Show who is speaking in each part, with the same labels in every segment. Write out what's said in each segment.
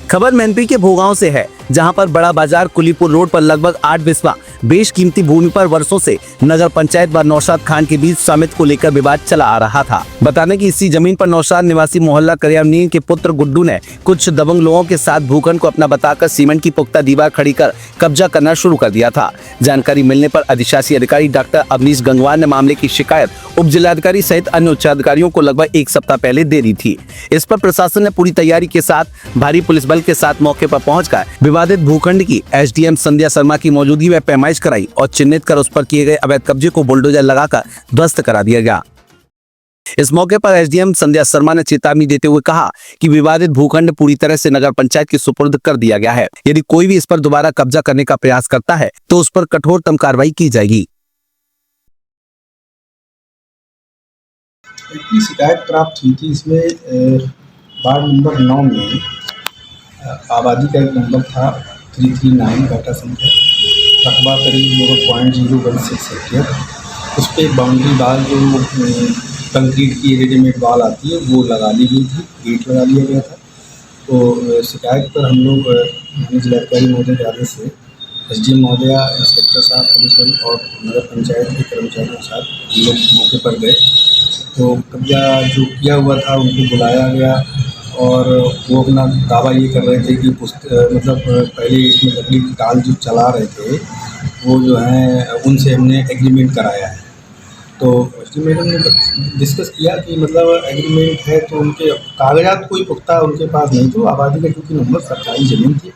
Speaker 1: खबर मैनपुरी के भोगांव से है, जहां पर बड़ा बाजार कुलीपुर रोड पर लगभग 8 बिस्वा बेशकीमती भूमि पर वर्षों से नगर पंचायत व नौशाद खान के बीच स्वामित्व को लेकर विवाद चला आ रहा था। बताने की इसी जमीन पर नौशाद निवासी मोहल्ला करियामनीर के पुत्र गुड्डू ने कुछ दबंग लोगों के साथ भूखंड को अपना बताकर सीमेंट की पुख्ता दीवार खड़ी कर कब्जा करना शुरू कर दिया था। जानकारी मिलने पर अधिशासी अधिकारी डॉक्टर अवनीश गंगवार ने मामले की शिकायत उप जिलाधिकारी सहित अन्य उच्चाधिकारियों को लगभग एक सप्ताह पहले दे दी थी। इस पर प्रशासन ने पूरी तैयारी के साथ भारी पुलिस बल के साथ मौके पर पहुंचकर विवादित भूखंड की एसडीएम संध्या शर्मा की मौजूदगी में पैमाइश कराई और चिन्हित कर उस पर किए गए अवैध कब्जे को बुलडोजर लगाकर ध्वस्त करा दिया गया। इस मौके पर एसडीएम संध्या शर्मा ने चेतावनी देते हुए कहा कि विवादित भूखंड पूरी तरह से नगर पंचायत के सुपुर्द कर दिया गया है। यदि कोई भी इस पर दोबारा कब्जा करने का प्रयास करता है तो उस पर कठोरतम कार्रवाई की जाएगी।
Speaker 2: इतनी शिकायत प्राप्त हुई थी। इसमें वार्ड नंबर 9 में आबादी का एक नंबर था 339 डाटा संख्या, रकबा करीब 0.016 हेक्टेयर। उस पर बाउंड्री वाल जो कंक्रीट की रेडीमेड वाल आती है वो लगा ली गई थी, गेट लगा लिया गया था। तो शिकायत पर हम लोग माननीय जिलाधिकारी महोदय के आदेश से एसडीएम महोदया, इंस्पेक्टर साहब, पुलिस बल और नगर पंचायत के कर्मचारियों के साथ हम लोग मौके पर गए। तो कब्जा जो किया हुआ था उनको बुलाया गया और वो अपना दावा ये कर रहे थे कि मतलब पहले इसमें लकड़ी की टाल जो चला रहे थे वो जो है उनसे हमने एग्रीमेंट कराया है। तो एसडीएम मैडम ने डिस्कस किया कि मतलब एग्रीमेंट है तो उनके कागजात कोई पुख्ता उनके पास नहीं। तो आबादी का क्योंकि नंबर सरकारी ज़मीन थी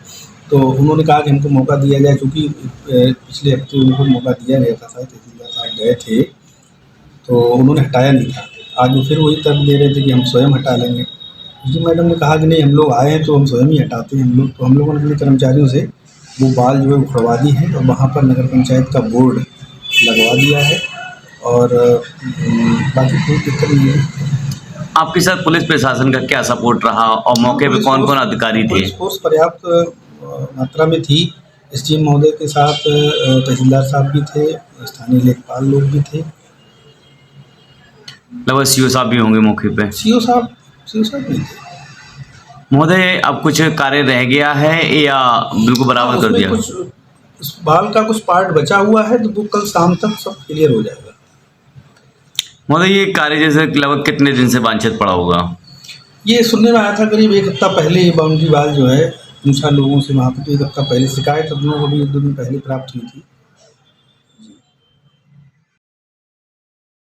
Speaker 2: तो उन्होंने कहा कि हमको मौका दिया जाए, क्योंकि पिछले हफ्ते उनको मौका दिया गया था, शायद तहसीलदार साहब गए थे तो उन्होंने हटाया नहीं था। आज वो फिर वही तर्क दे रहे थे कि हम स्वयं हटा लेंगे। जी मैडम ने कहा कि नहीं, हम लोग आए हैं तो हम स्वयं ही हटाते हैं। हम लोगों ने अपने कर्मचारियों से वो बाल जो है उखड़वा दी है और वहाँ पर नगर पंचायत का बोर्ड लगवा दिया है और बाकी कोई दिक्कत नहीं है।
Speaker 3: आपके साथ पुलिस प्रशासन का क्या सपोर्ट रहा और मौके पे कौन कौन अधिकारी थे?
Speaker 2: पुलिस फोर्स पर्याप्त मात्रा में थी। एसडीएम महोदय के साथ तहसीलदार साहब भी थे, स्थानीय लेखपाल लोग भी थे,
Speaker 3: लगभग सीओ साहब भी होंगे मौके पे।
Speaker 2: सीओ साहब नहीं थे।
Speaker 3: महोदय, अब कुछ कार्य रह गया है या बिल्कुल बराबर कर दिया?
Speaker 2: कुछ इस बाल का कुछ पार्ट बचा हुआ है तो वो कल शाम तक सब क्लियर हो जाएगा।
Speaker 3: महोदय, ये कार्य जैसे लगभग कितने दिन से वांछित पड़ा होगा?
Speaker 2: ये सुनने में आया था करीब एक हफ्ता पहले। ये बाउंड्री वाल जो है पूछा लोगों से वहाँ पे, तो एक हफ्ता पहले शिकायत हम लोगों को भी 1-2 दिन पहले प्राप्त हुई थी।